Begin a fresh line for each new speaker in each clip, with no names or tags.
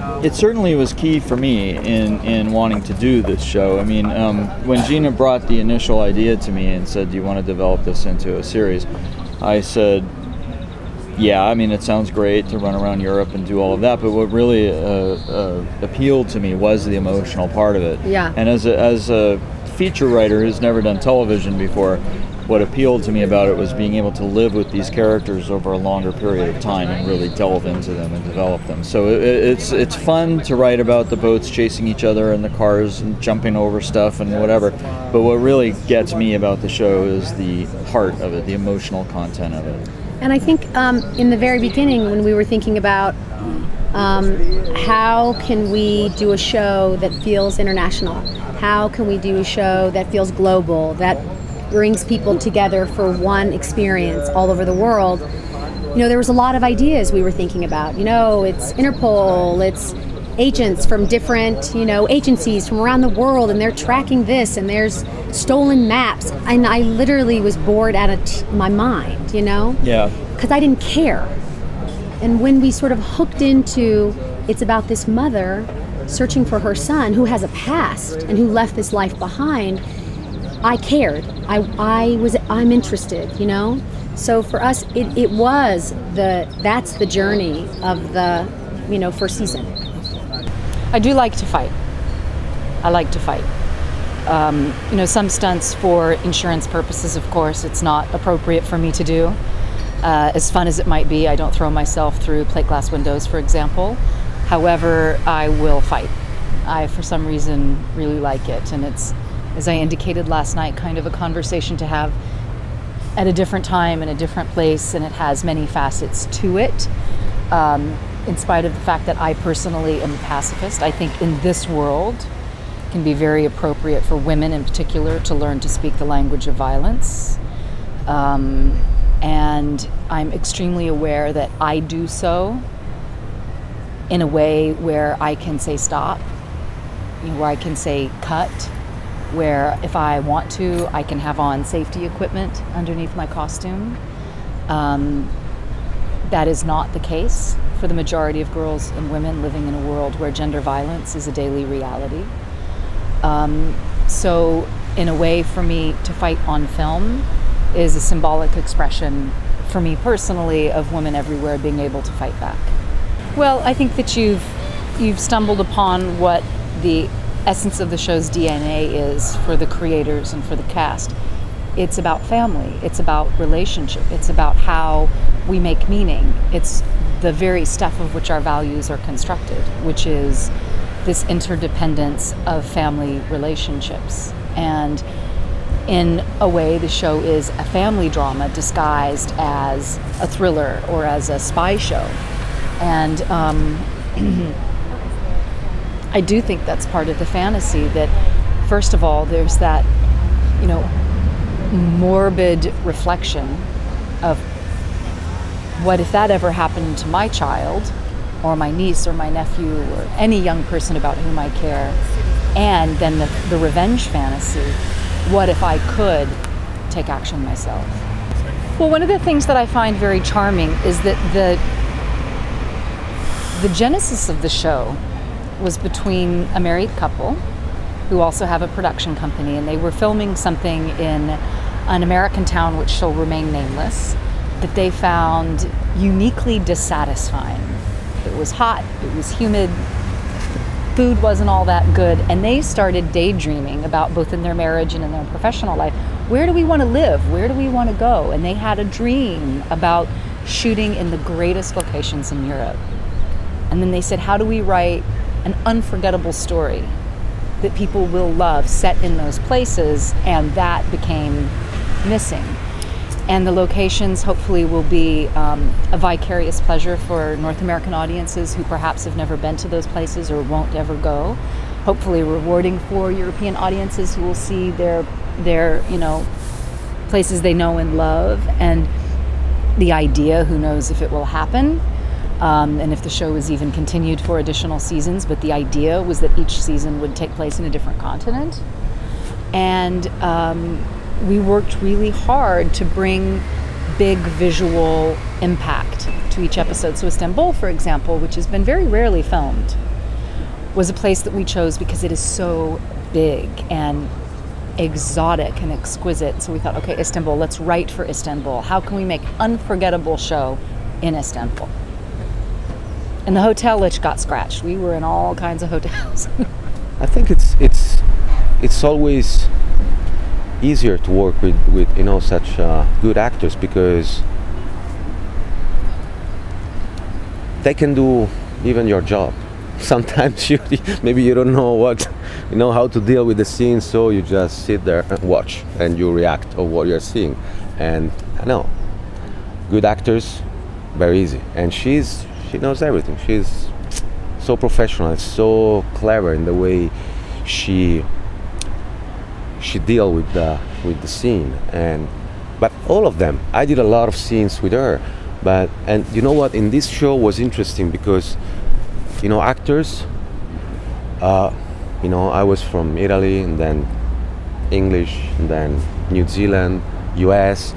It certainly was key for me in wanting to do this show. I mean, when Gina brought the initial idea to me and said, do you want to develop this into a series? I said, yeah, I mean, it sounds great to run around Europe and do all of that, but what really appealed to me was the emotional part of it.
Yeah.
And as a feature writer who's never done television before, what appealed to me about it was being able to live with these characters over a longer period of time and really delve into them and develop them. So it's fun to write about the boats chasing each other and the cars and jumping over stuff and whatever. But what really gets me about the show is the heart of it, the emotional content of it.
And I think in the very beginning, when we were thinking about how can we do a show that feels international, how can we do a show that feels global, that brings people together for one experience all over the world, there was a lot of ideas we were thinking about. It's Interpol, it's agents from different, agencies from around the world, and they're tracking this, and there's stolen maps. And I literally was bored out of my mind,
Yeah.
Because I didn't care. And when we sort of hooked into, it's about this mother searching for her son who has a past and who left this life behind, I cared. I'm interested, So for us, it was that's the journey of the, first season.
I do like to fight. I like to fight. Some stunts for insurance purposes, of course, it's not appropriate for me to do. As fun as it might be, I don't throw myself through plate glass windows, for example. However, I will fight. I, for some reason, really like it, and it's, as I indicated last night, kind of a conversation to have at a different time in a different place, and it has many facets to it. In spite of the fact that I personally am a pacifist, I think in this world it can be very appropriate for women in particular to learn to speak the language of violence. And I'm extremely aware that I do so in a way where I can say stop, where I can say cut, where if I want to, I can have on safety equipment underneath my costume. That is not the case for the majority of girls and women living in a world where gender violence is a daily reality. So in a way, for me to fight on film is a symbolic expression for me personally of women everywhere being able to fight back. Well, I think that you've stumbled upon what the essence of the show's DNA is for the creators and for the cast. It's about family, it's about relationship, it's about how we make meaning. It's the very stuff of which our values are constructed, which is this interdependence of family relationships. And in a way, the show is a family drama disguised as a thriller or as a spy show. And I do think that's part of the fantasy, that first of all, there's that, morbid reflection of what if that ever happened to my child or my niece or my nephew or any young person about whom I care. And then the revenge fantasy, what if I could take action myself? Well, one of the things that I find very charming is that the genesis of the show was between a married couple who also have a production company, and they were filming something in an American town which shall remain nameless that they found uniquely dissatisfying. It was hot, it was humid, food wasn't all that good, and they started daydreaming about, both in their marriage and in their professional life, where do we want to live? Where do we want to go? And they had a dream about shooting in the greatest locations in Europe. And then they said, how do we write an unforgettable story that people will love set in those places? And that became missing. And the locations hopefully will be a vicarious pleasure for North American audiences who perhaps have never been to those places or won't ever go. Hopefully rewarding for European audiences who will see their places they know and love. And the idea, who knows if it will happen, and if the show is even continued for additional seasons, but the idea was that each season would take place in a different continent. And we worked really hard to bring big visual impact to each episode. So Istanbul, for example, which has been very rarely filmed, was a place that we chose because it is so big and exotic and exquisite. So we thought, okay, Istanbul, let's write for Istanbul. How can we make unforgettable show in Istanbul? And the hotel itch got scratched. We were in all kinds of hotels.
I think it's always easier to work with you know, such good actors, because they can do even your job. Sometimes maybe you don't know how to deal with the scene, so you just sit there and watch and you react to what you're seeing. And I know, good actors, very easy. And she knows everything. She's so professional, so clever in the way she deal with the scene. But all of them, I did a lot of scenes with her. And you know what? In this show was interesting because, you know, actors, you know, I was from Italy, and then English, and then New Zealand, US,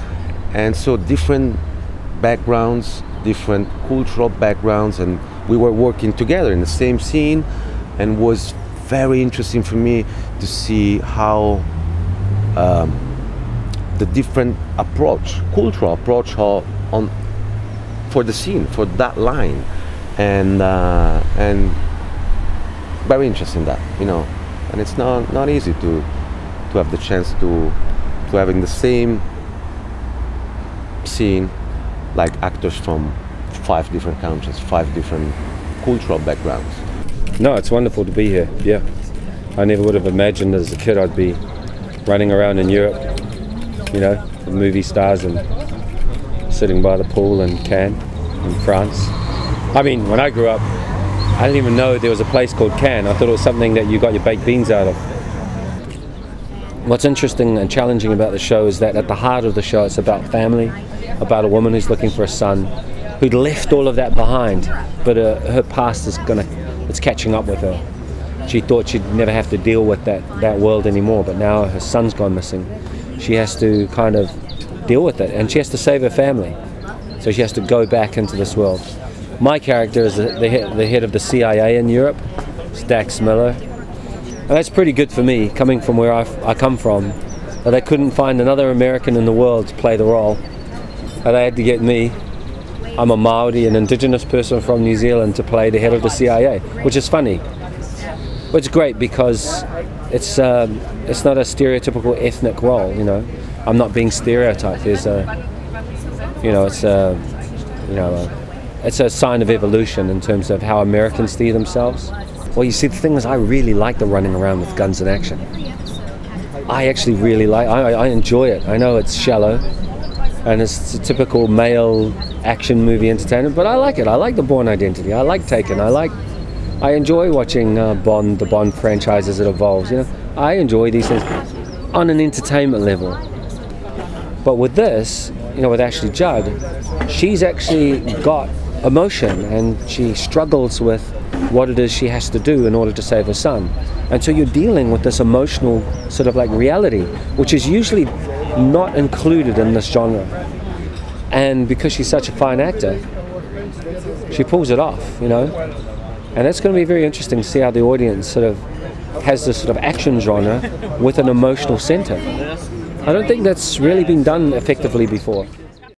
and so different backgrounds, different cultural backgrounds, and we were working together in the same scene, and was very interesting for me to see how the different cultural approach for the scene, for that line. And very interesting that, you know, and it's not easy to have the chance to have in the same scene like actors from 5 different countries, 5 different cultural backgrounds.
No, it's wonderful to be here. Yeah, I never would have imagined as a kid I'd be running around in Europe, you know, with movie stars and sitting by the pool in Cannes in France. I mean, when I grew up, I didn't even know there was a place called Cannes. I thought it was something that you got your baked beans out of. What's interesting and challenging about the show is that at the heart of the show, it's about family, about a woman who's looking for a son, who'd left all of that behind, but her past is it's catching up with her. She thought she'd never have to deal with that world anymore, but now her son's gone missing. She has to kind of deal with it, and she has to save her family. So she has to go back into this world. My character is the head of the CIA in Europe. It's Dax Miller. And that's pretty good for me, coming from where I come from. But they couldn't find another American in the world to play the role. And they had to get me. I'm a Maori, an indigenous person from New Zealand, to play the head of the CIA, which is funny. But it's great because it's not a stereotypical ethnic role, you know. I'm not being stereotyped. There's it's a sign of evolution in terms of how Americans see themselves. Well, you see, the thing is, I really like the running around with guns in action. I actually really I enjoy it. I know it's shallow, and it's a typical male action movie entertainment, but I like it. I like the Bourne Identity. I like Taken. I enjoy watching the Bond franchise as it evolves. You know, I enjoy these things on an entertainment level. But with this, you know, with Ashley Judd, she's actually got emotion, and she struggles with what it is she has to do in order to save her son. And so you're dealing with this emotional sort of like reality, which is usually not included in this genre. And because she's such a fine actor, she pulls it off, you know. And it's going to be very interesting to see how the audience sort of has this sort of action genre with an emotional center. I don't think that's really been done effectively before.